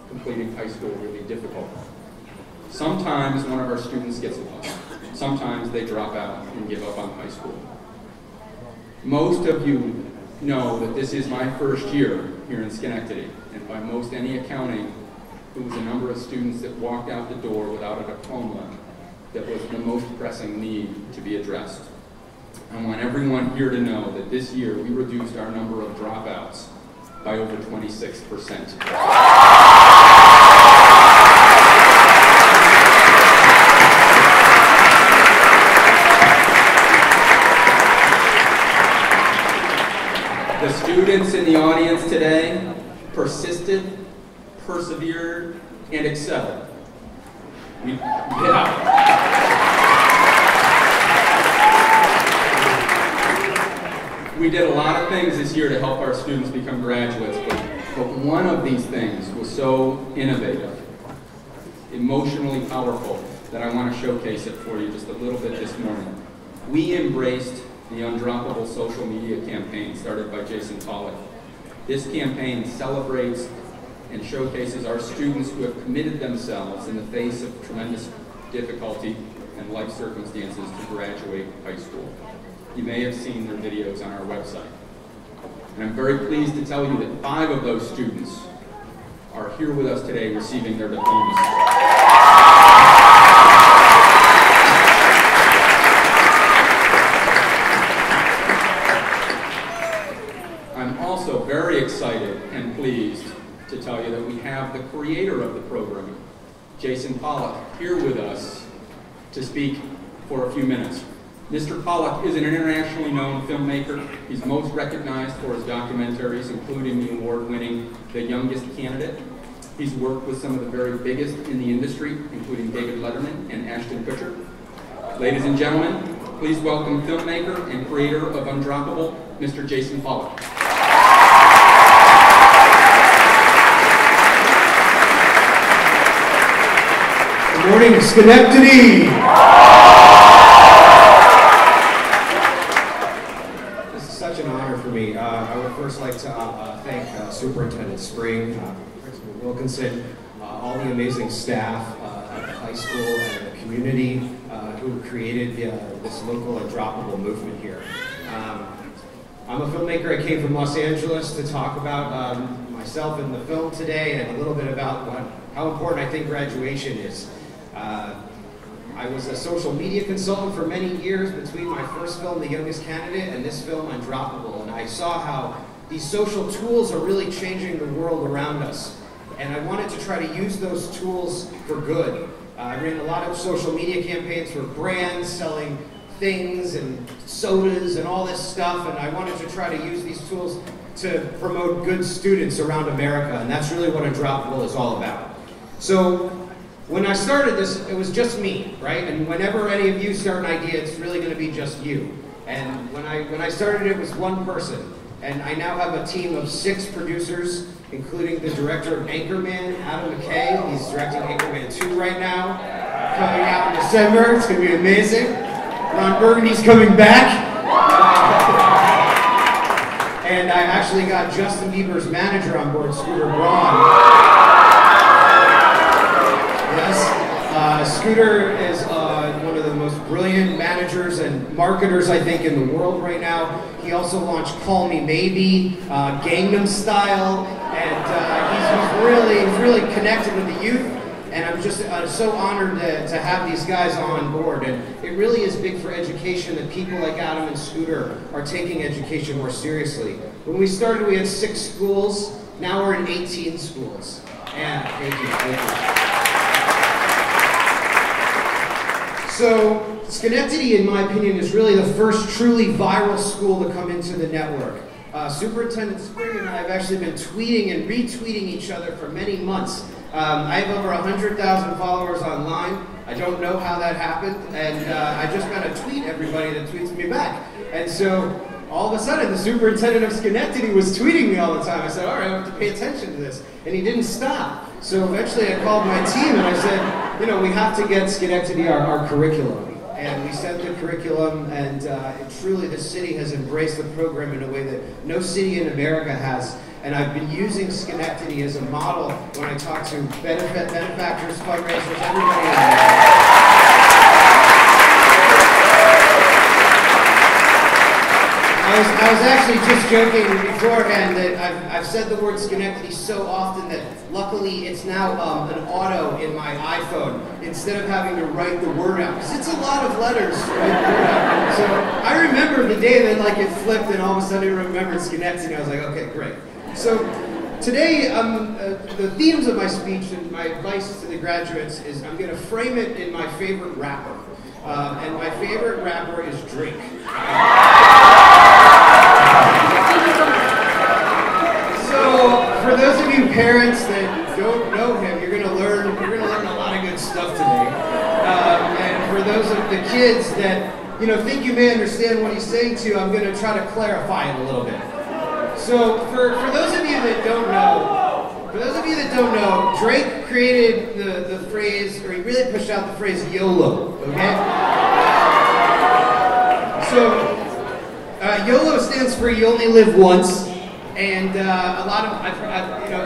completing high school really difficult. Sometimes one of our students gets lost. Sometimes they drop out and give up on high school. Most of you know that this is my first year here in Schenectady, and by most any accounting, it was the number of students that walked out the door without a diploma that was the most pressing need to be addressed. I want everyone here to know that this year we reduced our number of dropouts by over 26%. The students in the audience today persisted, persevered, and excelled. We did a lot of things this year to help our students become graduates, but one of these things was so innovative, emotionally powerful, that I want to showcase it for you just a little bit this morning. We embraced the Undroppable social media campaign started by Jason Pollock. This campaign celebrates and showcases our students who have committed themselves in the face of tremendous difficulty and life circumstances to graduate high school. You may have seen their videos on our website. And I'm very pleased to tell you that 5 of those students are here with us today receiving their diplomas. I'm also very excited and pleased to tell you that we have the creator of the program, Jason Pollock, here with us to speak for a few minutes. Mr. Pollock is an internationally known filmmaker. He's most recognized for his documentaries, including the award-winning The Youngest Candidate. He's worked with some of the very biggest in the industry, including David Letterman and Ashton Kutcher. Ladies and gentlemen, please welcome filmmaker and creator of Undroppable, Mr. Jason Pollock. Good morning, Schenectady! This is such an honor for me. I would first like to thank Superintendent Spring, Principal Wilkinson, all the amazing staff at the high school and the community who created this local Undroppable movement here. I'm a filmmaker. I came from Los Angeles to talk about myself in the film today and a little bit about how important I think graduation is. I was a social media consultant for many years between my first film, The Youngest Candidate, and this film, Undroppable, and I saw how these social tools are really changing the world around us. And I wanted to try to use those tools for good. I ran a lot of social media campaigns for brands selling things and sodas and all this stuff, and I wanted to try to use these tools to promote good students around America, and that's really what Undroppable is all about. So, when I started this, it was just me, right? And whenever any of you start an idea, it's really going to be just you. And when I started, it was one person. And I now have a team of 6 producers, including the director of Anchorman, Adam McKay. He's directing Anchorman 2 right now, coming out in December. It's going to be amazing. Ron Burgundy's coming back. And I actually got Justin Bieber's manager on board, Scooter Braun. Scooter is one of the most brilliant managers and marketers, I think, in the world right now. He also launched Call Me Maybe, Gangnam Style, and he's really connected with the youth. And I'm just so honored to have these guys on board. And it really is big for education that people like Adam and Scooter are taking education more seriously. When we started, we had 6 schools. Now we're in 18 schools. And thank you. So, Schenectady, in my opinion, is really the first truly viral school to come into the network. Superintendent Spring and I have actually been tweeting and retweeting each other for many months. I have over 100,000 followers online. I don't know how that happened, and I just got to tweet everybody that tweets me back. And so, all of a sudden, the superintendent of Schenectady was tweeting me all the time. I said, all right, I have to pay attention to this. And he didn't stop. So eventually I called my team and I said, you know, we have to get Schenectady our curriculum. And we sent the curriculum, and truly the city has embraced the program in a way that no city in America has. and I've been using Schenectady as a model when I talk to benefactors, fundraisers, everybody in there. I was actually just joking beforehand that I've said the word Schenectady so often that luckily it's now an auto in my iPhone instead of having to write the word out, because it's a lot of letters to write the word out. So I remember the day that like it flipped and all of a sudden I remembered Schenectady. I was like, okay, great. So today, the themes of my speech and my advice to the graduates is I'm going to frame it in my favorite rapper. And my favorite rapper is Drake. So, for those of you parents that don't know him, you're gonna learn a lot of good stuff today. And for those of the kids that think you may understand what he's saying to you, I'm gonna try to clarify it a little bit. So, for those of you that don't know, Drake created the phrase, or he really pushed out the phrase YOLO. Okay. So, YOLO stands for you only live once. And a lot of,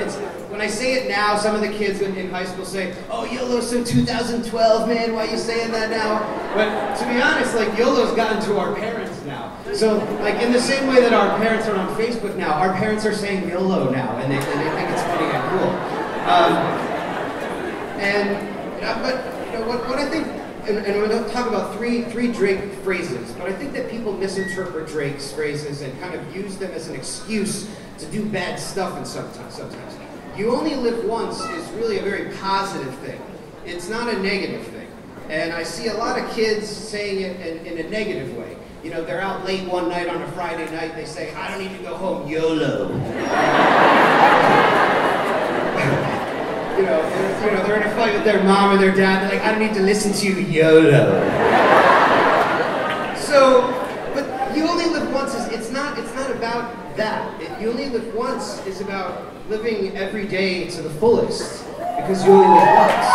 it's when I say it now, some of the kids in high school say, "Oh, YOLO's so 2012, man. Why are you saying that now?" But to be honest, like YOLO's gotten to our parents now. So, like in the same way that our parents are on Facebook now, our parents are saying YOLO now, and they think it's funny and cool. But what I think. And we're going to talk about three Drake phrases, but I think that people misinterpret Drake's phrases and kind of use them as an excuse to do bad stuff. And sometimes, you only live once is really a very positive thing. It's not a negative thing. And I see a lot of kids saying it in a negative way. They're out late one night on a Friday night. They say, "I don't need to go home, YOLO." They're in a fight with their mom or their dad. They're like, "I don't need to listen to you, YOLO." So, but you only live once. It's not about that. You only live once is about living every day to the fullest, because you only live once.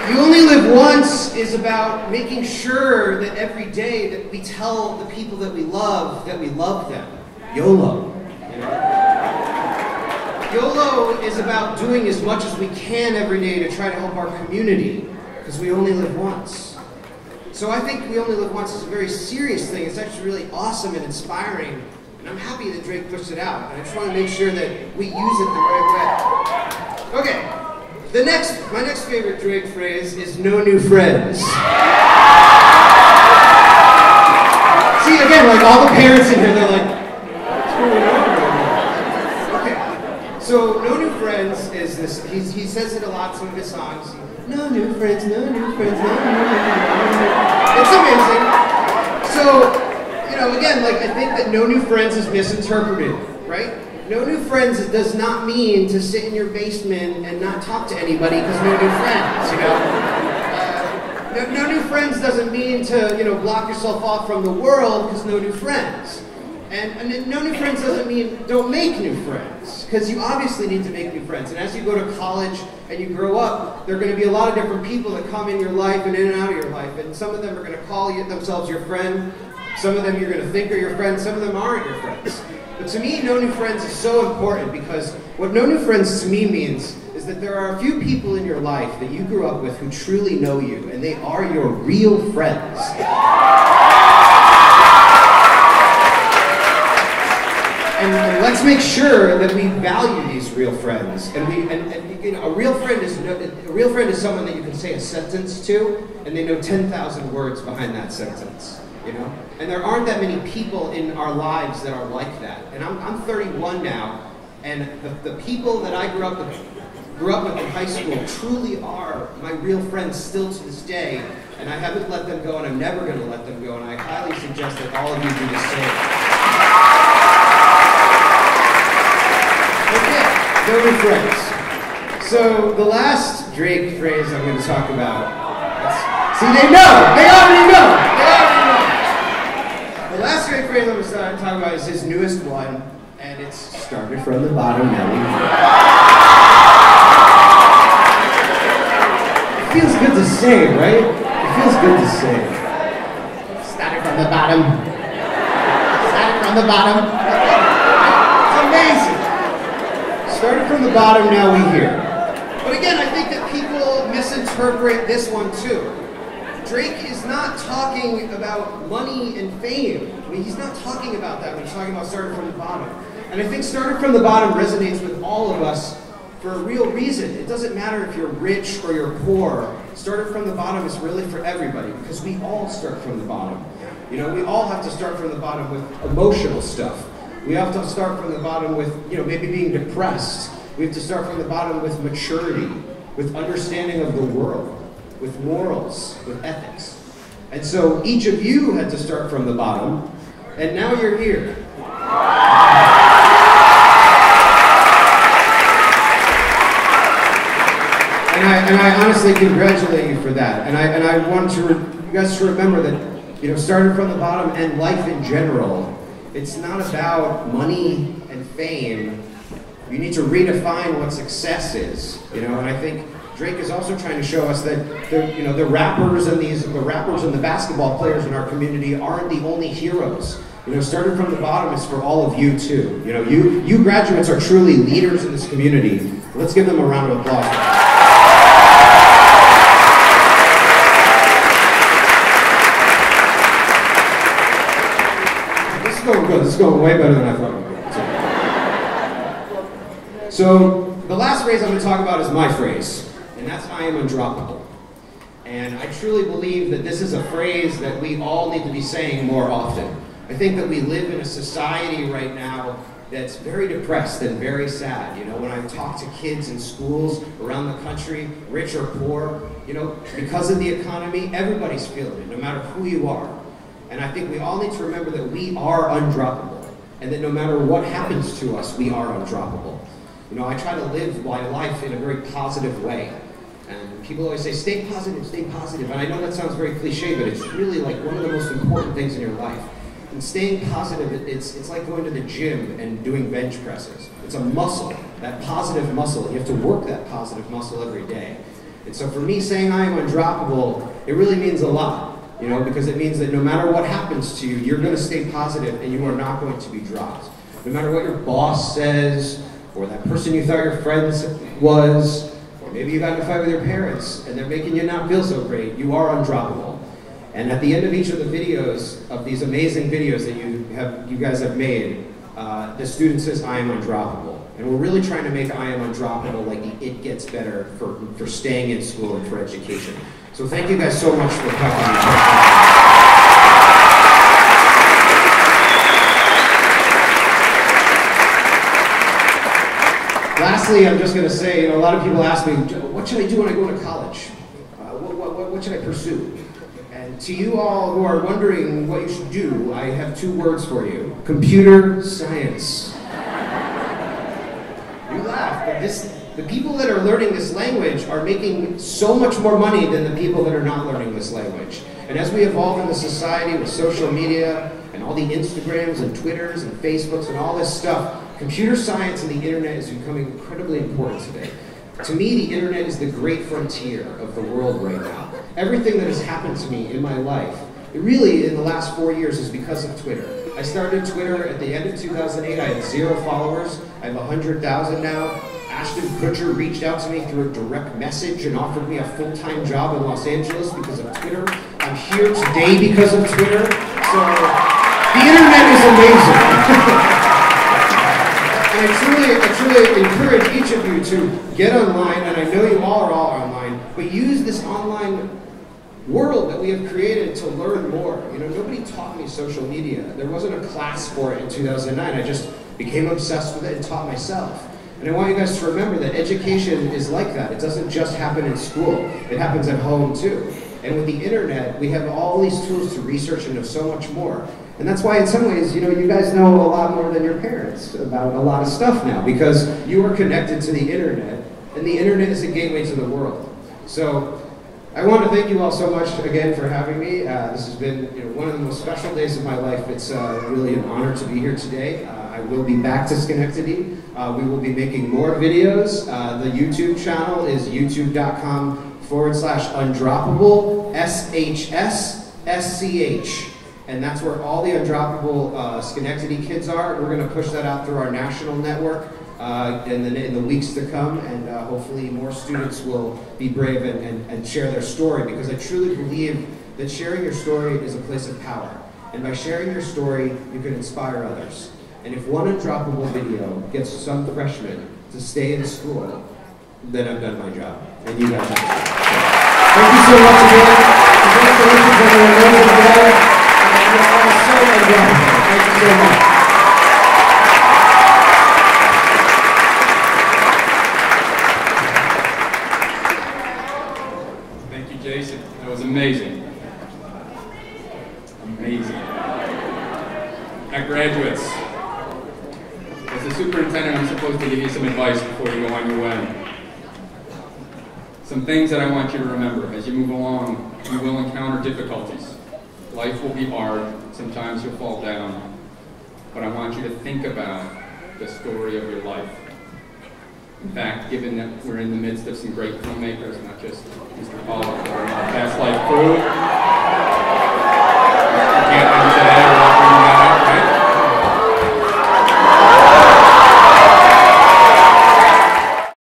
You only live once is about making sure that every day that we tell the people that we love them. YOLO. YOLO is about doing as much as we can every day to try to help our community, because we only live once. So I think we only live once is a very serious thing. It's actually really awesome and inspiring, and I'm happy that Drake pushed it out. And I just want to make sure that we use it the right way. Okay, my next favorite Drake phrase is "no new friends." See, again, like all the parents in here, they're like, "What's going on?" So, "no new friends" is this, he says it a lot in some of his songs. "No new friends, no new friends, no new friends." It's amazing. So, again, like I think that "no new friends" is misinterpreted, right? No new friends does not mean to sit in your basement and not talk to anybody because no new friends, No new friends doesn't mean to, block yourself off from the world because no new friends. And no new friends doesn't mean don't make new friends, because you obviously need to make new friends. And as you go to college and you grow up, there are going to be a lot of different people that come in your life and in and out of your life. And some of them are going to call themselves your friend. Some of them you're going to think are your friends. Some of them aren't your friends. But to me, no new friends is so important, because what no new friends to me means is that there are a few people in your life that you grew up with who truly know you, and they are your real friends. And let's make sure that we value these real friends. And a real friend is someone that you can say a sentence to, and they know 10,000 words behind that sentence. And there aren't that many people in our lives that are like that. And I'm 31 now, and the people that I grew up with in high school truly are my real friends still to this day. And I haven't let them go, and I'm never going to let them go. And I highly suggest that all of you do the same. No new friends. So the last Drake phrase I'm going to talk about. See, they know. They already know. The last Drake phrase I'm going to talk about is his newest one, and it's "started from the bottom, now we go." It feels good to say, right? It feels good to say. Started from the bottom. the bottom. It's amazing. Started from the bottom, now we here. But again, I think that people misinterpret this one too. Drake is not talking about money and fame. I mean, he's not talking about that when he's talking about starting from the bottom. And I think starting from the bottom resonates with all of us for a real reason. It doesn't matter if you're rich or you're poor. Starting from the bottom is really for everybody because we all start from the bottom. You know, we all have to start from the bottom with emotional stuff. We have to start from the bottom with, you know, maybe being depressed. We have to start from the bottom with maturity, with understanding of the world, with morals, with ethics. And so each of you had to start from the bottom, and now you're here. And I honestly congratulate you for that. And I want you guys to remember that, you know, starting from the bottom and life in general, it's not about money and fame. You need to redefine what success is, you know, and I think Drake is also trying to show us that the rappers and the basketball players in our community aren't the only heroes. You know, starting from the bottom is for all of you too. You know, you graduates are truly leaders in this community. Let's give them a round of applause. This is going good. This is going way better than I thought it would. So the last phrase I'm going to talk about is my phrase, and that's I am undroppable. And I truly believe that this is a phrase that we all need to be saying more often. I think that we live in a society right now that's very depressed and very sad. You know, when I talk to kids in schools around the country, rich or poor, you know, because of the economy, everybody's feeling it, no matter who you are. And I think we all need to remember that we are undroppable, and that no matter what happens to us, we are undroppable. You know, I try to live my life in a very positive way. And people always say, stay positive, stay positive. And I know that sounds very cliche, but it's really like one of the most important things in your life. And staying positive, it's like going to the gym and doing bench presses. It's a muscle, that positive muscle. You have to work that positive muscle every day. And so for me, saying I am undroppable, it really means a lot, you know, because it means that no matter what happens to you, you're going to stay positive and you are not going to be dropped. No matter what your boss says, or that person you thought your friend was, or maybe you got in a fight with your parents and they're making you not feel so great, you are undroppable. And at the end of each of the videos, of these amazing videos that you guys have made, the student says, I am undroppable. And we're really trying to make I am undroppable like the It Gets Better for staying in school and for education. So thank you guys so much for coming. Lastly, I'm just going to say, you know, a lot of people ask me, what should I do when I go to college? What should I pursue? And to you all who are wondering what you should do, I have two words for you. Computer science. You laugh, but the people that are learning this language are making so much more money than the people that are not learning this language. And as we evolve in the society with social media and all the Instagrams and Twitters and Facebooks and all this stuff, computer science and the internet is becoming incredibly important today. To me, the internet is the great frontier of the world right now. Everything that has happened to me in my life, it really, in the last 4 years, is because of Twitter. I started Twitter at the end of 2008. I had 0 followers. I have 100,000 now. Ashton Kutcher reached out to me through a direct message and offered me a full-time job in Los Angeles because of Twitter. I'm here today because of Twitter. So, the internet is amazing. And I truly encourage each of you to get online, and I know you all are online, but use this online world that we have created to learn more. You know, nobody taught me social media. There wasn't a class for it in 2009. I just became obsessed with it and taught myself. And I want you guys to remember that education is like that. It doesn't just happen in school. It happens at home too. And with the internet, we have all these tools to research and know so much more. And that's why in some ways, you know, you guys know a lot more than your parents about a lot of stuff now, because you are connected to the internet, and the internet is a gateway to the world. So I want to thank you all so much again for having me. This has been, you know, one of the most special days of my life. It's really an honor to be here today. I will be back to Schenectady. We will be making more videos. The YouTube channel is youtube.com/undroppable, SHSSCH. And that's where all the Undroppable Schenectady kids are. We're going to push that out through our national network in the weeks to come, and hopefully more students will be brave and share their story, because I truly believe that sharing your story is a place of power. And by sharing your story, you can inspire others. And if one Undroppable video gets some freshman to stay in school, then I've done my job. And you guys have. Thank you so much again. Congratulations on your amazing day. You're all so Undroppable. Thank you so much. Thank you, Jason. That was amazing. Amazing. Now, graduates, as the superintendent, I'm supposed to give you some advice before you go on your way. Some things that I want you to remember. As you move along, you will encounter difficulties. Life will be hard. Sometimes you'll fall down. But I want you to think about the story of your life. In fact, given that we're in the midst of some great filmmakers, not just Mr. Pollock or our Past Life crew,